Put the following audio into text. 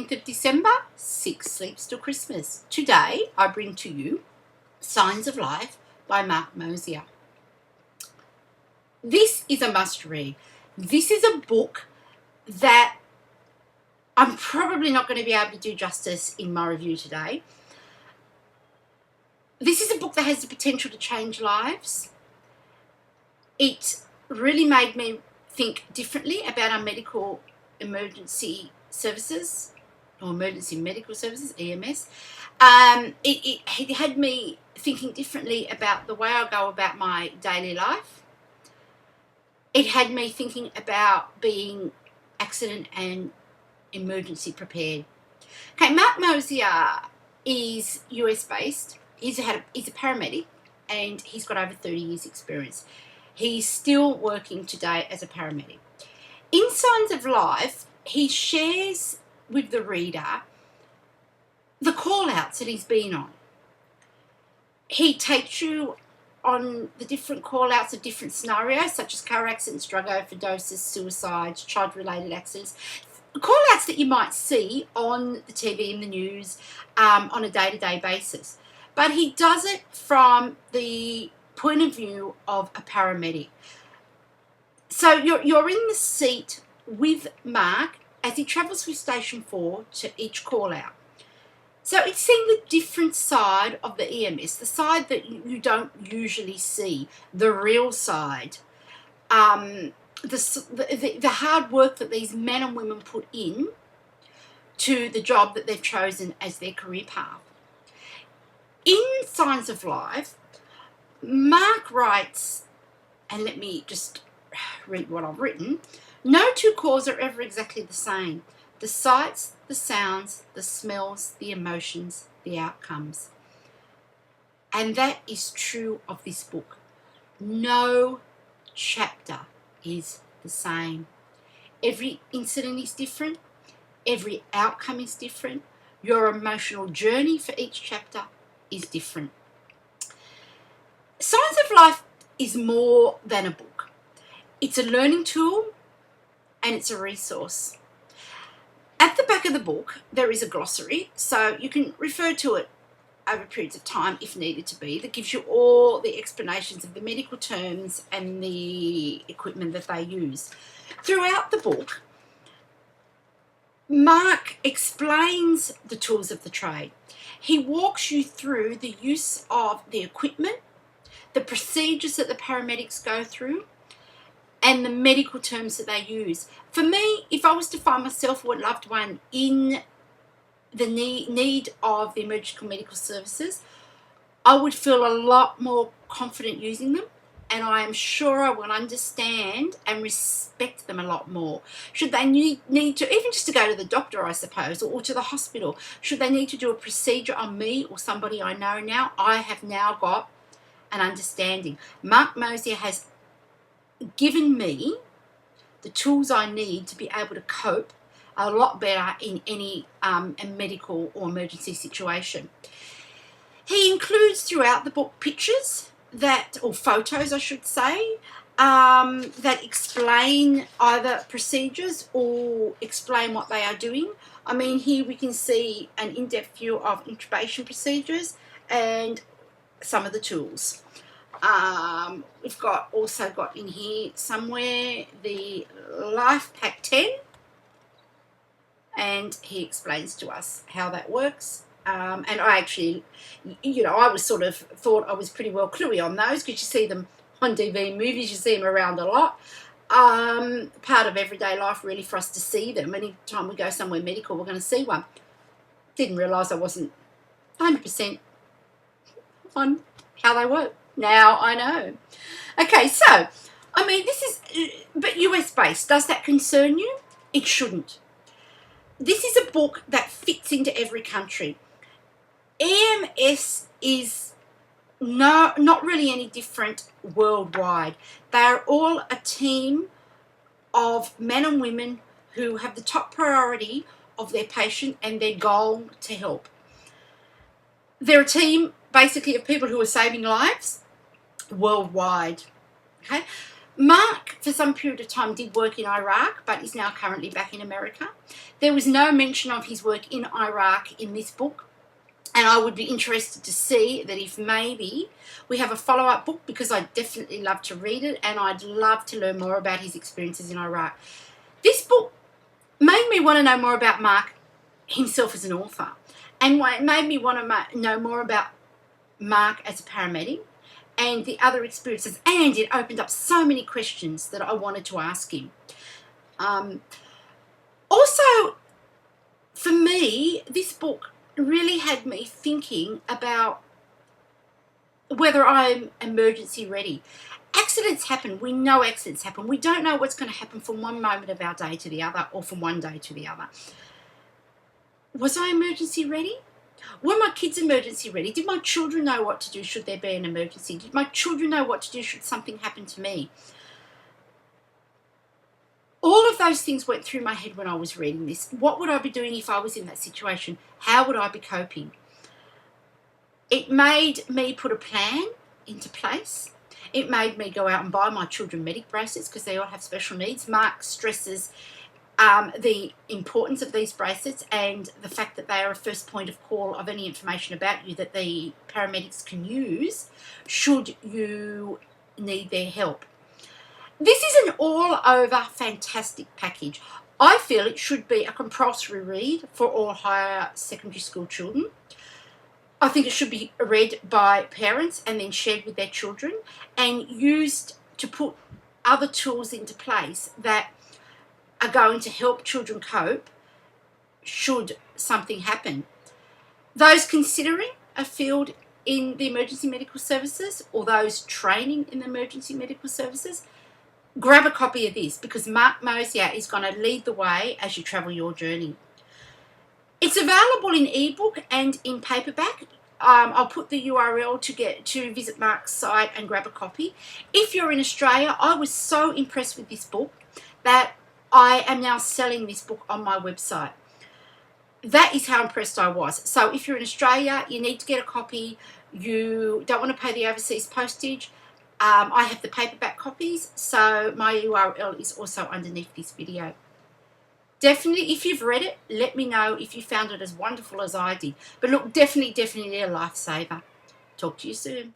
16th of December, 6 Sleeps Till Christmas. Today, I bring to you Signs of Life by Mark Mosier. This is a must-read. This is a book that I'm probably not going to be able to do justice in my review today. This is a book that has the potential to change lives. It really made me think differently about our medical emergency services, or emergency medical services, EMS. It had me thinking differently about the way I go about my daily life. It had me thinking about being accident and emergency prepared. Okay, Mark Mosier is US based. He's a paramedic and he's got over 30 years experience. He's still working today as a paramedic. In Signs of Life, he shares with the reader the call-outs that he's been on. He takes you on the different call-outs of different scenarios, such as car accidents, drug overdoses, suicides, child-related accidents, call-outs that you might see on the TV and the news on a day-to-day basis. But he does it from the point of view of a paramedic. So you're in the seat with Mark as he travels from Station 4 to each call-out. So it's seeing the different side of the EMS, the side that you don't usually see, the real side, the hard work that these men and women put in to the job that they've chosen as their career path. In Signs of Life, Mark writes, and let me just read what I've written, no two calls are ever exactly the same. The sights, the sounds, the smells, the emotions, the outcomes. And that is true of this book. No chapter is the same. Every incident is different. Every outcome is different. Your emotional journey for each chapter is different. Signs of Life is more than a book. It's a learning tool and it's a resource. At the back of the book, there is a glossary, so you can refer to it over periods of time if needed to be, that gives you all the explanations of the medical terms and the equipment that they use. Throughout the book, Mark explains the tools of the trade. He walks you through the use of the equipment, the procedures that the paramedics go through, and the medical terms that they use. For me, if I was to find myself or a loved one in the need of the emergency medical services, I would feel a lot more confident using them, and I am sure I will understand and respect them a lot more. Should they need to, even just to go to the doctor, I suppose, or to the hospital, should they need to do a procedure on me or somebody I know now, I have now got an understanding. Mark Mosier has given me the tools I need to be able to cope a lot better in any medical or emergency situation. He includes throughout the book pictures or photos I should say, that explain either procedures or explain what they are doing. I mean, here we can see an in-depth view of intubation procedures and some of the tools. We've also got in here somewhere the Life Pack 10, and he explains to us how that works. And I actually, I was thought I was pretty well cluey on those, because you see them on TV and movies, you see them around a lot. Part of everyday life really for us to see them. Anytime we go somewhere medical, we're going to see one. Didn't realise I wasn't 100% on how they work. Now I know. Okay, so, I mean, but US based, does that concern you? It shouldn't. This is a book that fits into every country. EMS is not really any different worldwide. They are all a team of men and women who have the top priority of their patient and their goal to help. They're a team basically of people who are saving lives worldwide. Okay, Mark, for some period of time, did work in Iraq, but is now currently back in America. There was no mention of his work in Iraq in this book, and I would be interested to see that if maybe we have a follow-up book, because I'd definitely love to read it, and I'd love to learn more about his experiences in Iraq. This book made me want to know more about Mark himself as an author, and it made me want to know more about Mark as a paramedic and the other experiences, and it opened up so many questions that I wanted to ask him. Also, for me, this book really had me thinking about whether I'm emergency ready. Accidents happen. We know accidents happen. We don't know what's going to happen from one moment of our day to the other, or from one day to the other. Was I emergency ready? Were my kids emergency ready? Did my children know what to do should there be an emergency? Did my children know what to do should something happen to me? All of those things went through my head when I was reading this. What would I be doing if I was in that situation? How would I be coping? It made me put a plan into place. It made me go out and buy my children medic bracelets because they all have special needs. Mark stresses the importance of these bracelets and the fact that they are a first point of call of any information about you that the paramedics can use should you need their help. This is an all-over fantastic package. I feel it should be a compulsory read for all higher secondary school children. I think it should be read by parents and then shared with their children and used to put other tools into place that are going to help children cope should something happen. Those considering a field in the emergency medical services or those training in the emergency medical services, grab a copy of this because Mark Mosier is going to lead the way as you travel your journey. It's available in ebook and in paperback. I'll put the URL to visit Mark's site and grab a copy. If you're in Australia, I was so impressed with this book that I am now selling this book on my website. That is how impressed I was. So if you're in Australia, you need to get a copy. You don't want to pay the overseas postage. I have the paperback copies, so my URL is also underneath this video. Definitely, if you've read it, let me know if you found it as wonderful as I did. But look, definitely a lifesaver. Talk to you soon.